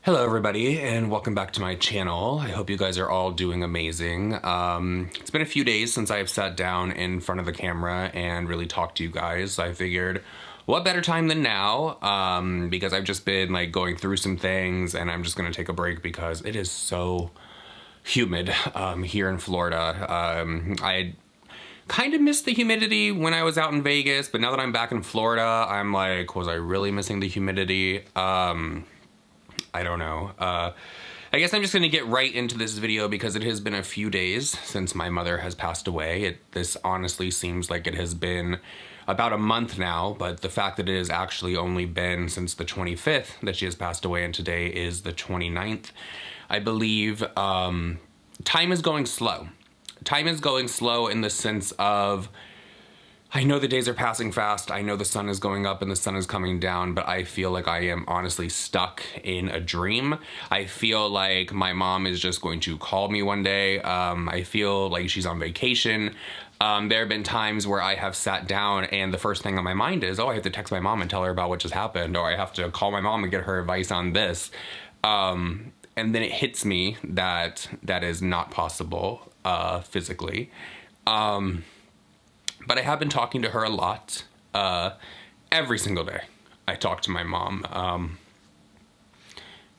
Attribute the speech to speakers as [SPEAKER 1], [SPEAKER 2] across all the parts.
[SPEAKER 1] Hello everybody and welcome back to my channel. I hope you guys are all doing amazing. It's been a few days since I've sat down in front of the camera and really talked to you guys. So I figured what better time than now, because I've just been like going through some things and I'm just gonna take a break because it is so humid here in Florida. I kind of missed the humidity when I was out in Vegas, but now that I'm back in Florida, I'm like, was I really missing the humidity? I don't know. I guess I'm just gonna get right into this video because it has been a few days since my mother has passed away. This honestly seems like it has been about a month now, but the fact that it has actually only been since the 25th that she has passed away, and today is the 29th, I believe. Time is going slow. Time is going slow in the sense of, I know the days are passing fast, I know the sun is going up and the sun is coming down, but I feel like I am honestly stuck in a dream. I feel like my mom is just going to call me one day. I feel like she's on vacation. There have been times where I have sat down and the first thing on my mind is, oh, I have to text my mom and tell her about what just happened, or I have to call my mom and get her advice on this. And then it hits me that that is not possible physically. But I have been talking to her a lot. Every single day I talk to my mom.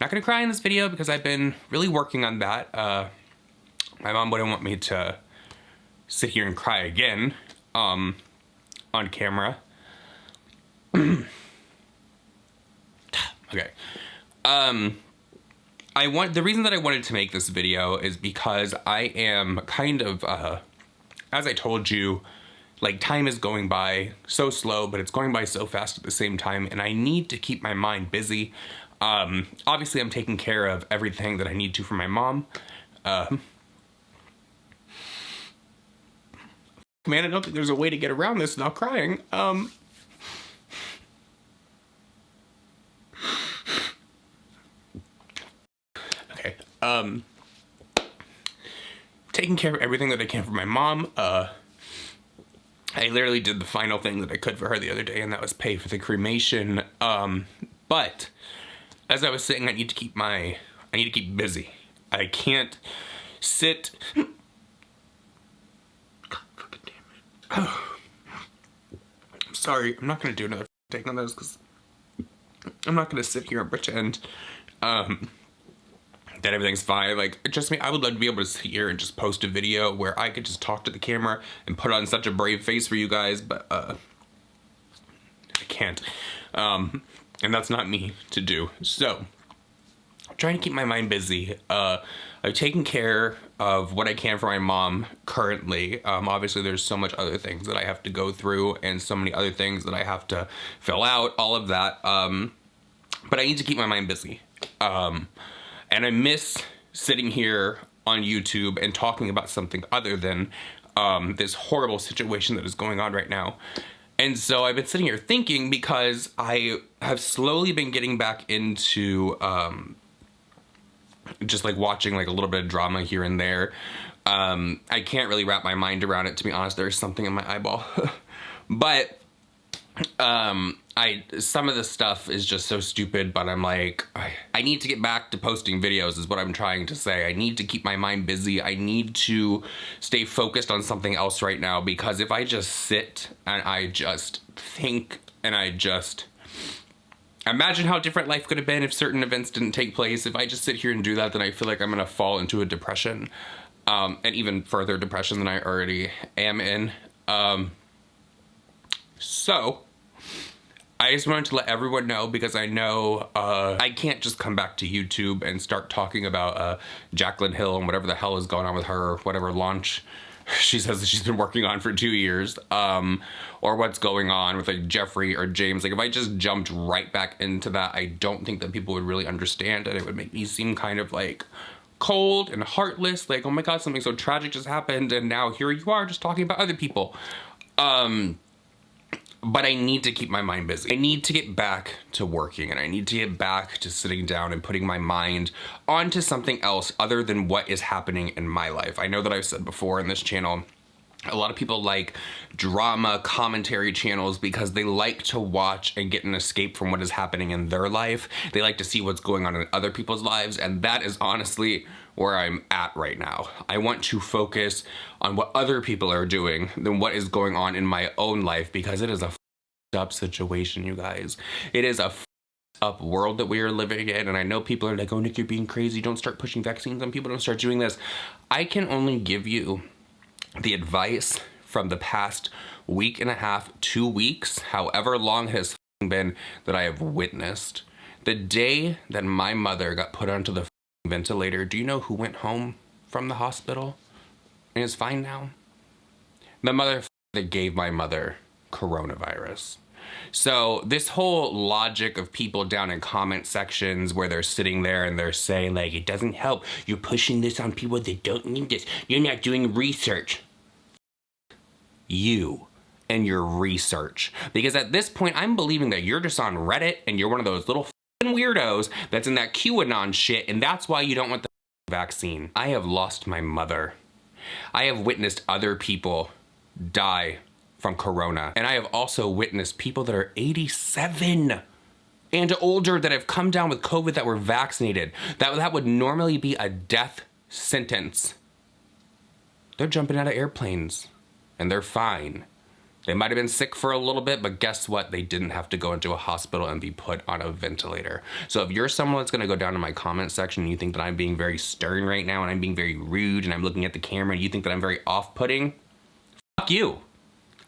[SPEAKER 1] Not gonna cry in this video because I've been really working on that. My mom wouldn't want me to sit here and cry again on camera. Okay. The reason that I wanted to make this video is because I am kind of, as I told you, like, time is going by so slow, but it's going by so fast at the same time, and I need to keep my mind busy. Obviously, I'm taking care of everything that I need to for my mom. Man, I don't think there's a way to get around this without crying. Okay. Taking care of everything that I can for my mom. I literally did the final thing that I could for her the other day, and that was pay for the cremation. But as I was saying, I need to keep busy. I can't sit. God fucking damn it. I'm sorry. I'm not gonna do another take on those because I'm not gonna sit here and pretend that everything's fine. Like, trust me, I would love to be able to sit here and just post a video where I could just talk to the camera and put on such a brave face for you guys, but I can't. And that's not me to do. So, I'm trying to keep my mind busy. I've taken care of what I can for my mom currently. Obviously, there's so much other things that I have to go through and so many other things that I have to fill out, all of that. But I need to keep my mind busy. And I miss sitting here on YouTube and talking about something other than this horrible situation that is going on right now. And so I've been sitting here thinking, because I have slowly been getting back into just like watching like a little bit of drama here and there. I can't really wrap my mind around it, to be honest. There's something in my eyeball. But some of the stuff is just so stupid, but I'm like, I need to get back to posting videos is what I'm trying to say. I need to keep my mind busy. I need to stay focused on something else right now, because if I just sit and I just think and I just imagine how different life could have been if certain events didn't take place. If I just sit here and do that, then I feel like I'm gonna fall into a depression, and even further depression than I already am in. So I just wanted to let everyone know, because I know I can't just come back to YouTube and start talking about Jaclyn Hill and whatever the hell is going on with her, whatever launch she says that she's been working on for 2 years, or what's going on with like Jeffrey or James. Like, if I just jumped right back into that, I don't think that people would really understand, and it would make me seem kind of like cold and heartless, like, oh my god, something so tragic just happened and now here you are just talking about other people. But I need to keep my mind busy. I need to get back to working, and I need to get back to sitting down and putting my mind onto something else other than what is happening in my life. I know that I've said before in this channel A lot of people like drama commentary channels because they like to watch and get an escape from what is happening in their life. They like to see what's going on in other people's lives, and that is honestly where I'm at right now. I want to focus on what other people are doing than what is going on in my own life, because it is a f***ed up situation, you guys. It is a f***ed up world that we are living in, and I know people are like, oh, Nick, you're being crazy. Don't start pushing vaccines on people. Don't start doing this. I can only give you the advice from the past week and a half, 2 weeks, however long it has been, that I have witnessed. The day that my mother got put onto the ventilator, do you know who went home from the hospital and is fine now? The mother that gave my mother coronavirus. So this whole logic of people down in comment sections where they're sitting there and they're saying like, it doesn't help, you're pushing this on people that don't need this, you're not doing research. You and your research. Because at this point, I'm believing that you're just on Reddit and you're one of those little weirdos that's in that QAnon shit, and that's why you don't want the vaccine. I have lost my mother. I have witnessed other people die from corona. And I have also witnessed people that are 87 and older that have come down with COVID that were vaccinated. That would normally be a death sentence. They're jumping out of airplanes and they're fine. They might have been sick for a little bit, but guess what? They didn't have to go into a hospital and be put on a ventilator. So if you're someone that's gonna go down to my comment section and you think that I'm being very stern right now and I'm being very rude and I'm looking at the camera and you think that I'm very off-putting, fuck you.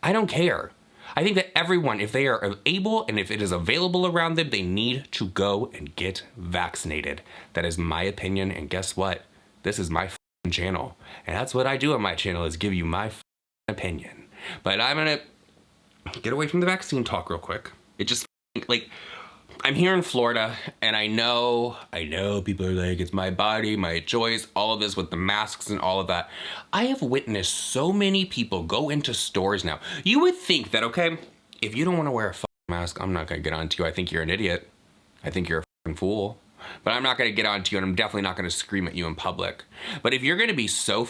[SPEAKER 1] I don't care. I think that everyone, if they are able and if it is available around them, they need to go and get vaccinated. That is my opinion, and guess what? This is my channel. And that's what I do on my channel, is give you my opinion. But I'm gonna get away from the vaccine talk real quick. It just, like, I'm here in Florida, and I know people are like, it's my body, my choice, all of this with the masks and all of that. I have witnessed so many people go into stores now. You would think that, okay, if you don't want to wear a mask, I'm not gonna get on to you. I think you're an idiot. I think you're a fool. But I'm not gonna get on to you, and I'm definitely not gonna scream at you in public. But if you're gonna be so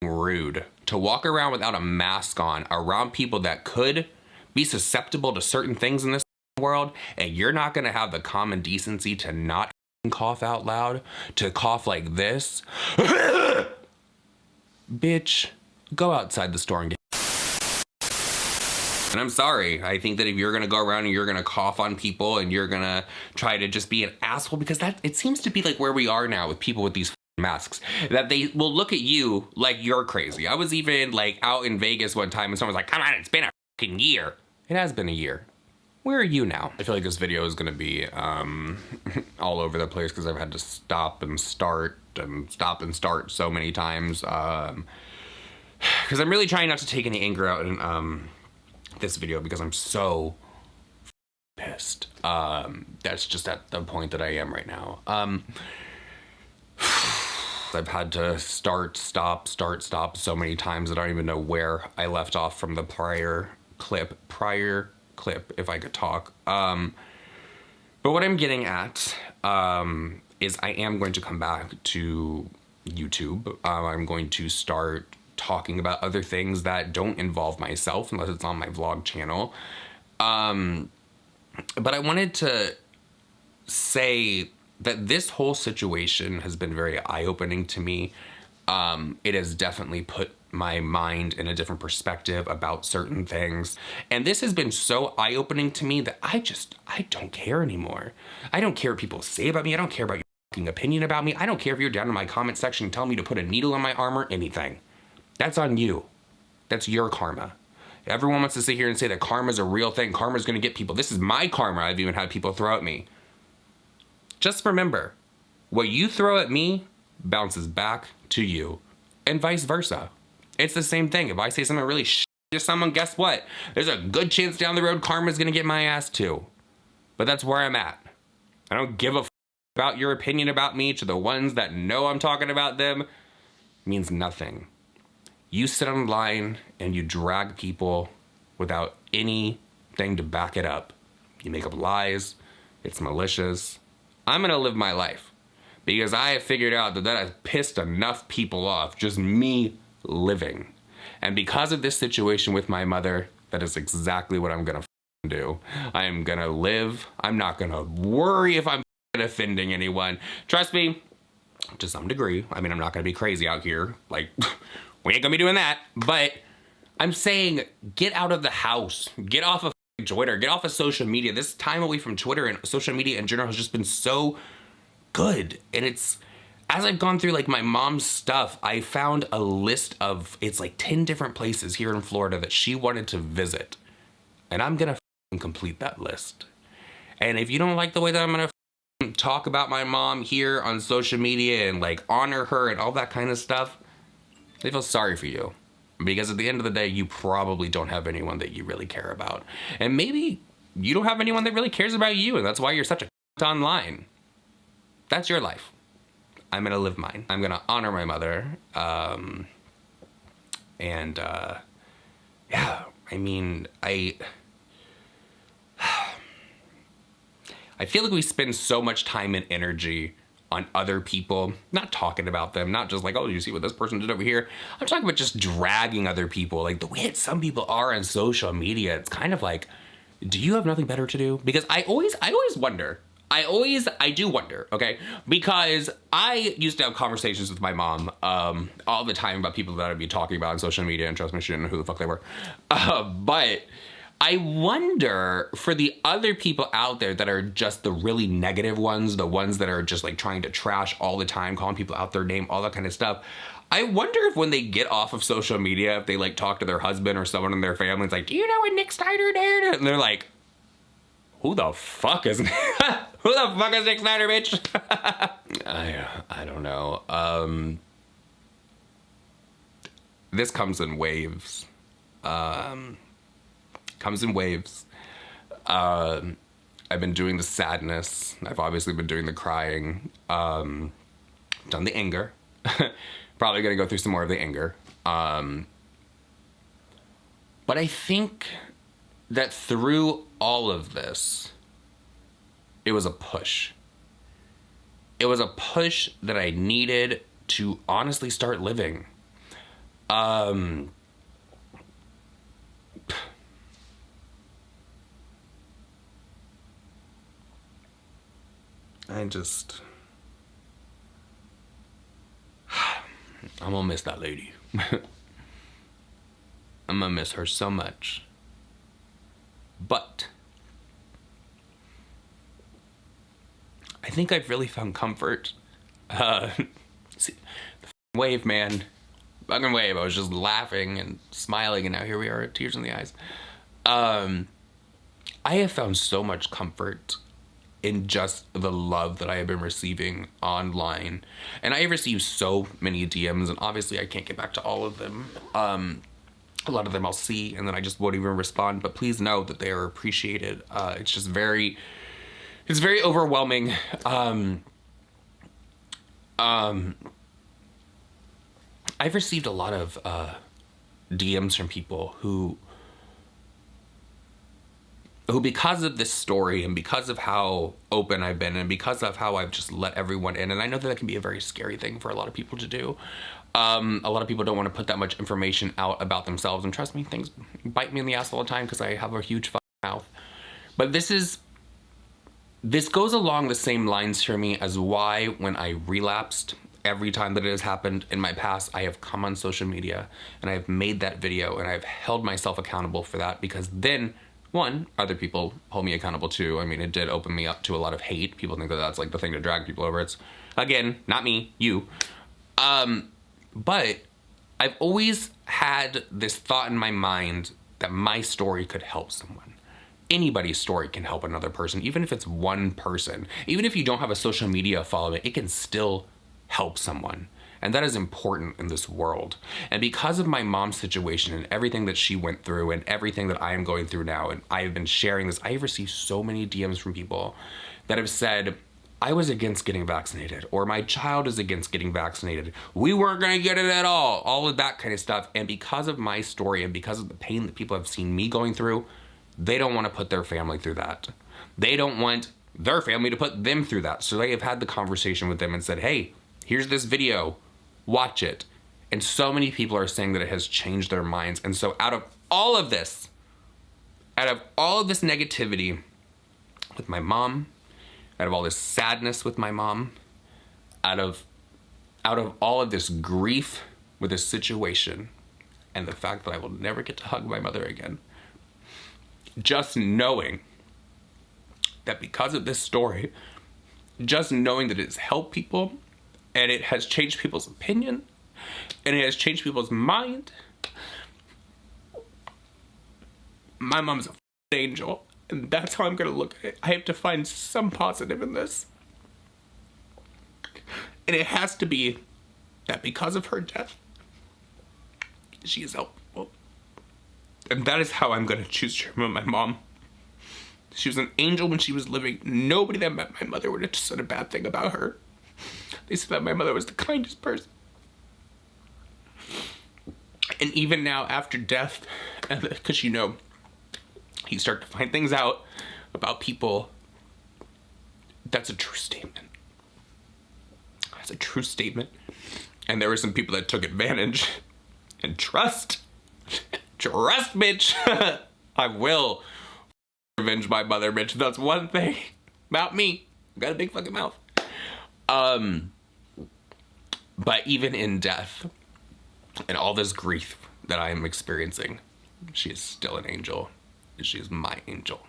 [SPEAKER 1] rude to walk around without a mask on around people that could be susceptible to certain things in this world, and you're not gonna have the common decency to not cough out loud, to cough like this, bitch, go outside the store and get. And I'm sorry, I think that if you're gonna go around and you're gonna cough on people and you're gonna try to just be an asshole, because that, it seems to be like where we are now with people with these masks, that they will look at you like you're crazy. I was even like out in Vegas one time and someone was like, come on, it's been a fucking year. It has been a year. Where are you now? I feel like this video is gonna be all over the place because I've had to stop and start so many times. Because I'm really trying not to take any anger out in this video because I'm so pissed. That's just at the point that I am right now. I've had to start, stop so many times that I don't even know where I left off from the prior clip, if I could talk. But what I'm getting at is I am going to come back to YouTube. I'm going to start talking about other things that don't involve myself unless it's on my vlog channel. But I wanted to say that this whole situation has been very eye-opening to me. It has definitely put my mind in a different perspective about certain things. And this has been so eye-opening to me that I don't care anymore. I don't care what people say about me. I don't care about your fucking opinion about me. I don't care if you're down in my comment section telling me to put a needle in my arm or anything. That's on you. That's your karma. Everyone wants to sit here and say that karma's a real thing. Karma's gonna get people. This is my karma. I've even had people throw at me. Just remember, what you throw at me bounces back to you, and vice versa. It's the same thing. If I say something really to someone, guess what? There's a good chance down the road karma's gonna get my ass too. But that's where I'm at. I don't give a about your opinion about me. To the ones that know I'm talking about them, means nothing. You sit online and you drag people without anything to back it up. You make up lies. It's malicious. I'm gonna live my life because I have figured out that has pissed enough people off, just me living. And because of this situation with my mother, that is exactly what I'm gonna do. I am gonna live. I'm not gonna worry if I'm offending anyone. Trust me, to some degree. I mean, I'm not gonna be crazy out here. Like, we ain't gonna be doing that. But I'm saying, get out of the house. Get off of Twitter. Get off of social media. This time away from Twitter and social media in general has just been so good. And it's, as I've gone through like my mom's stuff, I found a list of, it's like 10 different places here in Florida that she wanted to visit. And I'm gonna complete that list. And if you don't like the way that I'm gonna talk about my mom here on social media and like honor her and all that kind of stuff, I feel sorry for you. Because at the end of the day, you probably don't have anyone that you really care about. And maybe you don't have anyone that really cares about you, and that's why you're such a online. That's your life. I'm gonna live mine. I'm gonna honor my mother. Yeah, I mean, I feel like we spend so much time and energy on other people, not talking about them, not just like, oh, you see what this person did over here. I'm talking about just dragging other people. Like the way that some people are on social media, it's kind of like, do you have nothing better to do? Because I always wonder. I do wonder, okay? Because I used to have conversations with my mom all the time about people that I'd be talking about on social media, and trust me, she didn't know who the fuck they were. But I wonder for the other people out there that are just the really negative ones, the ones that are just like trying to trash all the time, calling people out their name, all that kind of stuff. I wonder if when they get off of social media, if they like talk to their husband or someone in their family, it's like, do you know what Nick Snyder did? And they're like, who the fuck is Nick Snyder, bitch? I don't know. This comes in waves. I've been doing the sadness. I've obviously been doing the crying. Done the anger. Probably gonna go through some more of the anger. But I think that through all of this, it was a push. It was a push that I needed to honestly start living. I'm gonna miss that lady. I'm gonna miss her so much. But I think I've really found comfort. See, the wave, man. Fucking wave. I was just laughing and smiling, and now here we are, tears in the eyes. I have found so much comfort in just the love that I have been receiving online. And I have received so many DMs, and obviously I can't get back to all of them. A lot of them I'll see, and then I just won't even respond, but please know that they are appreciated. It's just very overwhelming. I've received a lot of DMs from people who because of this story and because of how open I've been and because of how I've just let everyone in, and I know that can be a very scary thing for a lot of people to do. A lot of people don't want to put that much information out about themselves, and trust me, things bite me in the ass all the time because I have a huge fucking mouth. But this goes along the same lines for me as why when I relapsed, every time that it has happened in my past, I have come on social media and I've made that video and I've held myself accountable for that, because then, one, other people hold me accountable too. I mean, it did open me up to a lot of hate. People think that that's like the thing to drag people over. It's, again, not me, you. But I've always had this thought in my mind that my story could help someone. Anybody's story can help another person, even if it's one person. Even if you don't have a social media following, it can still help someone. And that is important in this world. And because of my mom's situation and everything that she went through and everything that I am going through now, and I have been sharing this, I have received so many DMs from people that have said, I was against getting vaccinated, or my child is against getting vaccinated. We weren't gonna get it at all of that kind of stuff. And because of my story and because of the pain that people have seen me going through, they don't wanna put their family through that. They don't want their family to put them through that. So they have had the conversation with them and said, hey, here's this video. Watch it. And so many people are saying that it has changed their minds. And so out of all of this negativity with my mom, out of all this sadness with my mom, out of all of this grief with this situation, and the fact that I will never get to hug my mother again, just knowing that because of this story, just knowing that it has helped people, and it has changed people's opinion, and it has changed people's mind. My mom's a angel, and that's how I'm gonna look at it. I have to find some positive in this. And it has to be that because of her death, she is helpful. And that is how I'm gonna choose to remember my mom. She was an angel when she was living. Nobody that met my mother would have said a bad thing about her. They said that my mother was the kindest person. And even now, after death, because you start to find things out about people, that's a true statement. That's a true statement. And there were some people that took advantage. And trust, bitch. I will revenge my mother, bitch. That's one thing about me. I got a big fucking mouth. But even in death and all this grief that I am experiencing, she is still an angel. She is my angel.